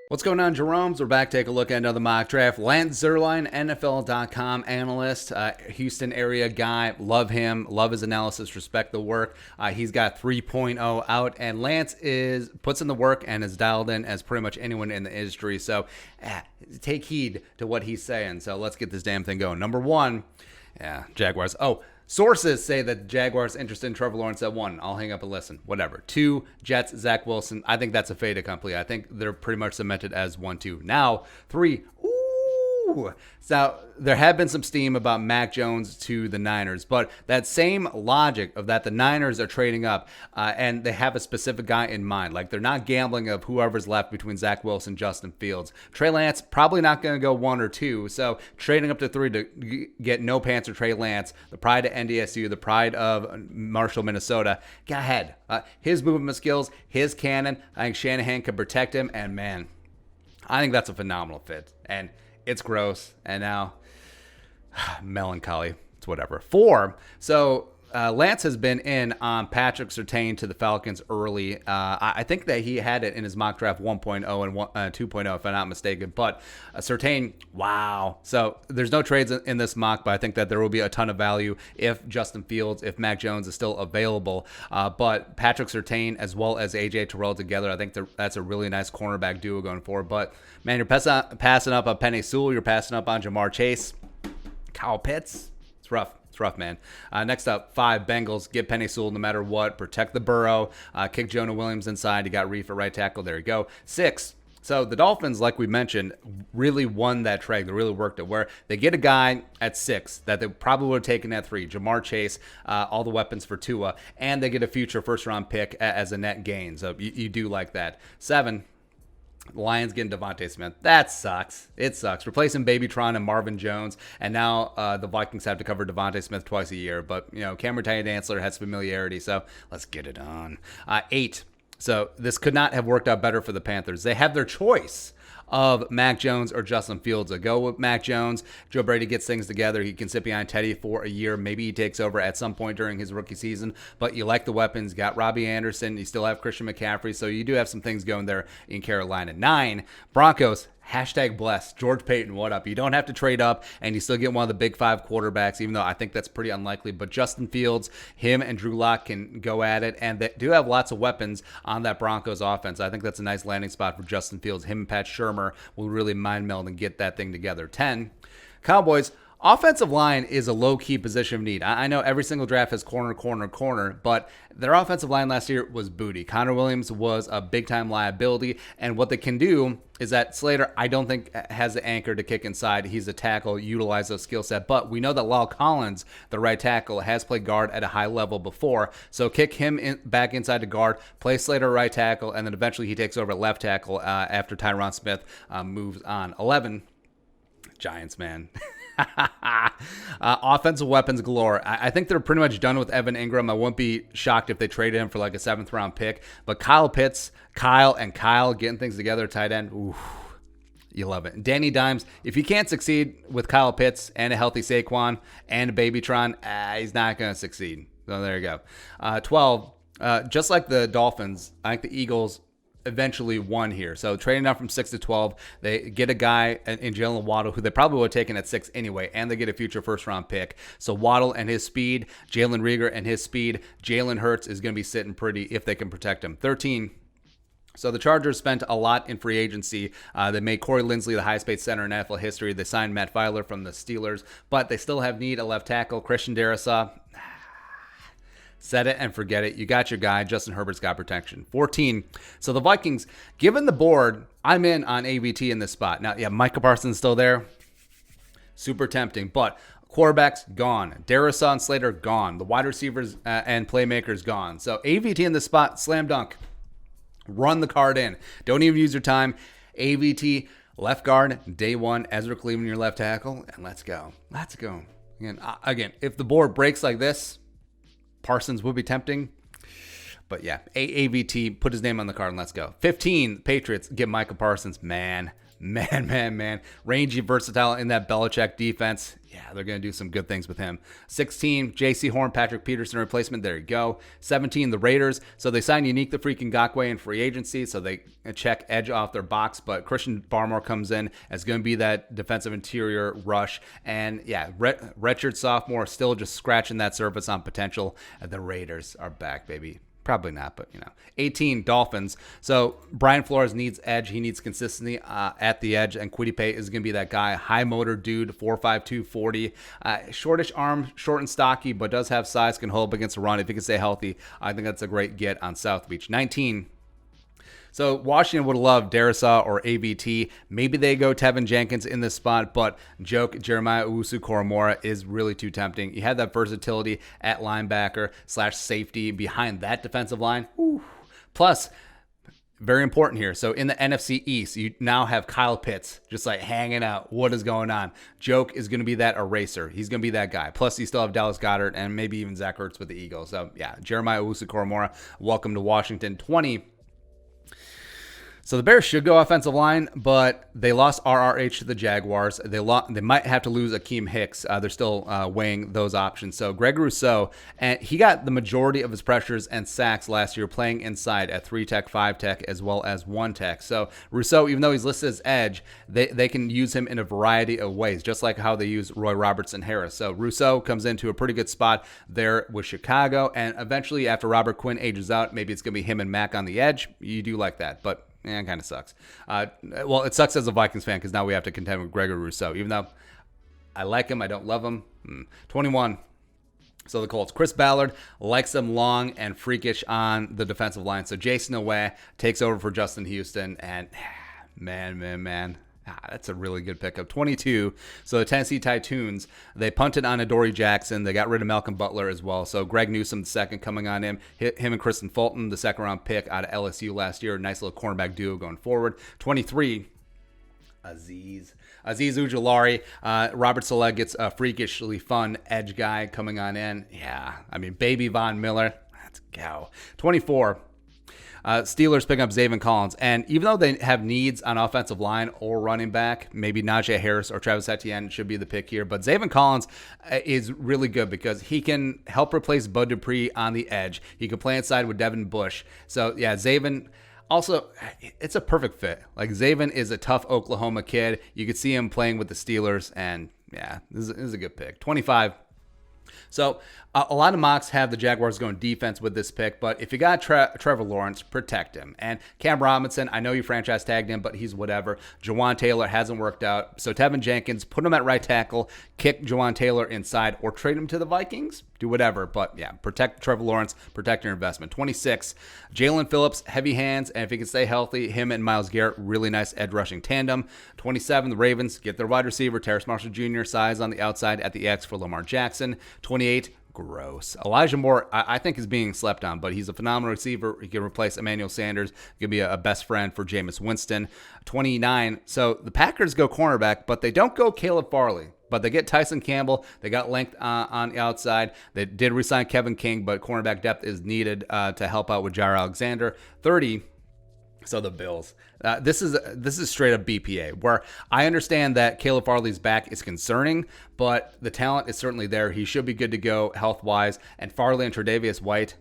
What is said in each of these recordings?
What's going on, Jerome's? We're back. Take a look at another mock draft. Lance Zierlein, NFL.com analyst, Houston area guy. Love him. Love his analysis. Respect the work. He's got 3.0 out, and Lance puts in the work and is dialed in as pretty much anyone in the industry. So take heed to what he's saying. So let's get this damn thing going. Number one, Jaguars. Sources say that the Jaguars interested in Trevor Lawrence at 1. I'll hang up and listen. Whatever. 2, Jets, Zach Wilson. I think that's a fait accompli. I think they're pretty much cemented as 1-2. Now, 3. So there had been some steam about Mac Jones to the Niners, but that same logic of that the Niners are trading up and they have a specific guy in mind. Like, they're not gambling of whoever's left between Zach Wilson and Justin Fields. Trey Lance probably not going to go 1 or 2, so trading up to 3 to get no pants or Trey Lance, the pride of NDSU, the pride of Marshall, Minnesota. Go ahead. His movement skills, his cannon, I think Shanahan could protect him, and man, I think that's a phenomenal fit. And it's gross, and now melancholy. It's whatever. 4. So Lance has been in on Patrick Surtain to the Falcons early. I think that he had it in his mock draft 1.0 and 2.0, if I'm not mistaken. But Surtain, wow. So there's no trades in this mock, but I think that there will be a ton of value if Justin Fields, if Mac Jones is still available. But Patrick Surtain as well as A.J. Terrell together, I think that's a really nice cornerback duo going forward. But, man, you're passing up on Penei Sewell. You're passing up on Jamar Chase. Kyle Pitts. It's rough. It's rough, man. Next up, 5, Bengals. Get Penei Sewell no matter what. Protect the Burrow. Kick Jonah Williams inside. You got Reef at right tackle. There you go. 6. So the Dolphins, like we mentioned, really won that trade. They really worked it, where they get a guy at 6 that they probably would have taken at 3, Jamar Chase, all the weapons for Tua, and they get a future first-round pick as a net gain. So you do like that. 7, Lions getting Devontae Smith. That sucks. It sucks. Replacing Babytron and Marvin Jones, and now the Vikings have to cover Devontae Smith twice a year. But, Cameron Dantzler has familiarity, so let's get it on. 8. So this could not have worked out better for the Panthers. They have their choice of Mac Jones or Justin Fields. So go with Mac Jones. Joe Brady gets things together. He can sit behind Teddy for a year. Maybe he takes over at some point during his rookie season. But you like the weapons. You got Robbie Anderson. You still have Christian McCaffrey. So you do have some things going there in Carolina. 9, Broncos. #blessed. George Payton, what up? You don't have to trade up, and you still get one of the big 5 quarterbacks, even though I think that's pretty unlikely. But Justin Fields, him and Drew Lock can go at it, and they do have lots of weapons on that Broncos offense. I think that's a nice landing spot for Justin Fields. Him and Pat Shurmur will really mind meld and get that thing together. 10, Cowboys. Offensive line is a low-key position of need. I know every single draft has corner, but their offensive line last year was booty. Connor Williams was a big-time liability, and what they can do is that Slater, I don't think, has the anchor to kick inside. He's a tackle, utilize those skill set, but we know that Lyle Collins, the right tackle, has played guard at a high level before, so kick him back inside to guard, play Slater right tackle, and then eventually he takes over at left tackle after Tyron Smith moves on. 11, Giants, man. Offensive weapons galore. I think they're pretty much done with Evan Ingram. I wouldn't be shocked if they traded him for like a 7th round pick. But Kyle Pitts, Kyle getting things together, tight end. Ooh, you love it. And Danny Dimes, if you can't succeed with Kyle Pitts and a healthy Saquon and a Babytron, he's not going to succeed. So there you go. 12, just like the Dolphins, I think the Eagles eventually won here. So trading up from 6 to 12, they get a guy in Jalen Waddle who they probably would have taken at 6 anyway, and they get a future first-round pick. So Waddle and his speed, Jalen Reagor and his speed, Jalen Hurts is going to be sitting pretty if they can protect him. 13, so the Chargers spent a lot in free agency. They made Corey Linsley the highest-paid center in NFL history. They signed Matt Filer from the Steelers, but they still have need a left tackle. Christian Darrisaw, set it and forget it. You got your guy. Justin Herbert's got protection. 14. So the Vikings, given the board, I'm in on AVT in this spot. Now, Micah Parsons still there. Super tempting, but quarterbacks gone. Darrisaw and Slater gone. The wide receivers and playmakers gone. So AVT in this spot, slam dunk. Run the card in. Don't even use your time. AVT, left guard, day 1, Ezra Cleveland, your left tackle, and let's go. Let's go. Again, if the board breaks like this, Parsons would be tempting. But yeah, AVT, put his name on the card and let's go. 15, Patriots get Micah Parsons. Man, Man. Rangy, versatile in that Belichick defense. Yeah, they're going to do some good things with him. 16, J.C. Horn, Patrick Peterson replacement. There you go. 17, the Raiders. So they signed Unique the freaking Ngakoue in free agency, so they check edge off their box. But Christian Barmore comes in as going to be that defensive interior rush. And yeah, redshirt sophomore still just scratching that surface on potential. The Raiders are back, baby. Probably not, but 18, Dolphins. So Brian Flores needs edge. He needs consistency at the edge, and Quidipe is going to be that guy. High motor dude, 4'5", 240. Shortish arm, short and stocky, but does have size, can hold up against the run. If he can stay healthy, I think that's a great get on South Beach. 19, so Washington would have loved Darisaw or AVT. Maybe they go Tevin Jenkins in this spot, but joke Jeremiah Owusu-Koramoah is really too tempting. You had that versatility at linebacker / safety behind that defensive line. Ooh. Plus, very important here. So in the NFC East, you now have Kyle Pitts just like hanging out. What is going on? Joke is going to be that eraser. He's going to be that guy. Plus, you still have Dallas Goedert and maybe even Zach Ertz with the Eagles. So yeah, Jeremiah Owusu-Koramoah, welcome to Washington. 20. So the Bears should go offensive line, but they lost RRH to the Jaguars. They might have to lose Akeem Hicks. They're still weighing those options. So Greg Rousseau, and he got the majority of his pressures and sacks last year playing inside at 3-tech, 5-tech, as well as 1-tech. So Rousseau, even though he's listed as edge, they can use him in a variety of ways, just like how they use Roy Robertson Harris. So Rousseau comes into a pretty good spot there with Chicago, and eventually after Robert Quinn ages out, maybe it's going to be him and Mack on the edge. You do like that, but it kind of sucks. Well, it sucks as a Vikings fan because now we have to contend with Gregory Rousseau. Even though I like him, I don't love him. 21. So the Colts. Chris Ballard likes them long and freakish on the defensive line. So Jason Away takes over for Justin Houston. And man. That's a really good pickup. 22. So the Tennessee Titans, they punted on Adoree Jackson. They got rid of Malcolm Butler as well. So Greg Newsome, the second, coming on him. Him and Kristen Fulton, the second-round pick out of LSU last year. Nice little cornerback duo going forward. 23. Azeez Ujulari. Robert Saleh gets a freakishly fun edge guy coming on in. Yeah, I mean, baby Von Miller. Let's go. 24. Steelers picking up Zaven Collins. And even though they have needs on offensive line or running back, maybe Najee Harris or Travis Etienne should be the pick here. But Zaven Collins is really good because he can help replace Bud Dupree on the edge. He can play inside with Devin Bush. So, yeah, Zaven... Also, it's a perfect fit. Like, Zaven is a tough Oklahoma kid. You could see him playing with the Steelers. And, yeah, this is a good pick. 25. So a lot of mocks have the Jaguars going defense with this pick, but if you got Trevor Lawrence, protect him. And Cam Robinson, I know you franchise tagged him, but he's whatever. Jawan Taylor hasn't worked out. So Tevin Jenkins, put him at right tackle, kick Jawan Taylor inside, or trade him to the Vikings. Do whatever. But yeah, protect Trevor Lawrence, protect your investment. 26, Jalen Phillips, heavy hands, and if he can stay healthy, him and Myles Garrett, really nice edge rushing tandem. 27, the Ravens get their wide receiver, Terrace Marshall Jr., size on the outside at the X for Lamar Jackson. 28, gross. Elijah Moore, I think, is being slept on, but he's a phenomenal receiver. He can replace Emmanuel Sanders. He can be a best friend for Jameis Winston. 29, so the Packers go cornerback, but they don't go Caleb Farley. But they get Tyson Campbell. They got length on the outside. They did re-sign Kevin King, but cornerback depth is needed to help out with Jair Alexander. 30, so the Bills. This is straight up BPA, where I understand that Caleb Farley's back is concerning, but the talent is certainly there. He should be good to go health-wise. And Farley and Tre'Davious White,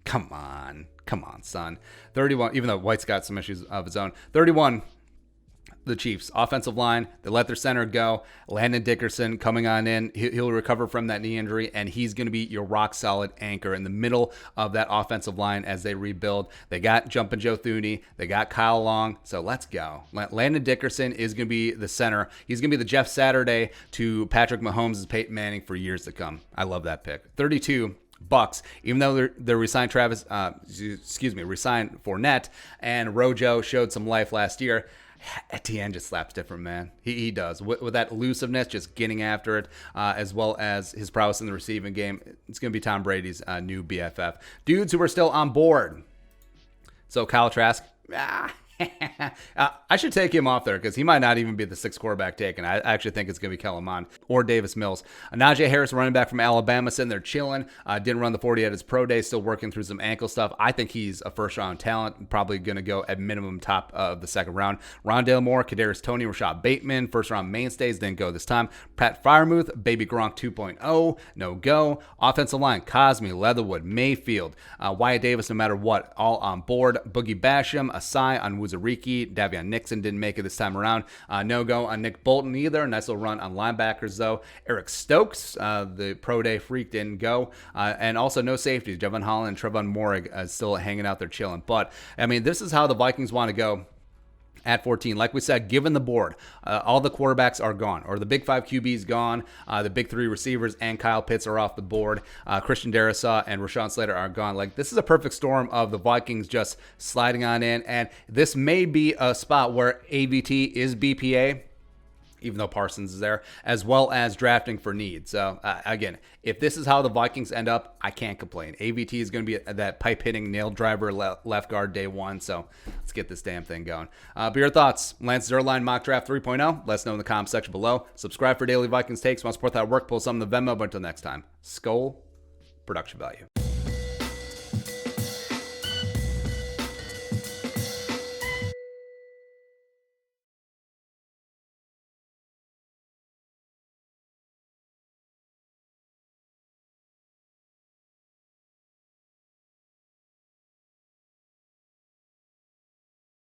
come on, son. 31, even though White's got some issues of his own. 31, the Chiefs. Offensive line, they let their center go. Landon Dickerson coming on in. He'll recover from that knee injury, and he's going to be your rock-solid anchor in the middle of that offensive line as they rebuild. They got Jumpin' Joe Thuney. They got Kyle Long. So let's go. Landon Dickerson is going to be the center. He's going to be the Jeff Saturday to Patrick Mahomes' Peyton Manning for years to come. I love that pick. 32, Bucks, even though they're re-signed re-signed Fournette, and Rojo showed some life last year. Etienne just slaps different, man. He does. With that elusiveness, just getting after it, as well as his prowess in the receiving game. It's going to be Tom Brady's new BFF. Dudes who are still on board. So Kyle Trask, I should take him off there because he might not even be the sixth quarterback taken. I actually think it's going to be Kellen Mond or Davis Mills. Najee Harris, running back from Alabama, sitting there chilling. Didn't run the 40 at his pro day, still working through some ankle stuff. I think he's a first-round talent, probably going to go at minimum top of the second round. Rondale Moore, Kadarius Toney, Rashad Bateman, first-round mainstays, didn't go this time. Pat Freiermuth, Baby Gronk 2.0, no go. Offensive line, Cosme, Leatherwood, Mayfield, Wyatt Davis, no matter what, all on board. Boogie Basham, Asai on Wuzariki, Davion Nixon didn't make it this time around. No go on Nick Bolton either. Nice little run on linebackers though. Eric Stokes, the pro day freak, didn't go. And also no safeties. Javon Holland and Trevon Morig still hanging out there chilling. But I mean, this is how the Vikings want to go. At 14, like we said, given the board, all the quarterbacks are gone, or the big 5 QBs gone. The big 3 receivers and Kyle Pitts are off the board. Christian Darrisaw and Rashawn Slater are gone. Like, this is a perfect storm of the Vikings just sliding on in, and this may be a spot where AVT is BPA, even though Parsons is there, as well as drafting for need. So, again, if this is how the Vikings end up, I can't complain. AVT is going to be that pipe-hitting nail driver left guard day one, so let's get this damn thing going. But your thoughts, Lance Zierlein Mock Draft 3.0, let us know in the comment section below. Subscribe for daily Vikings takes. Want to support that work, pull some of the Venmo, but until next time, Skol, production value.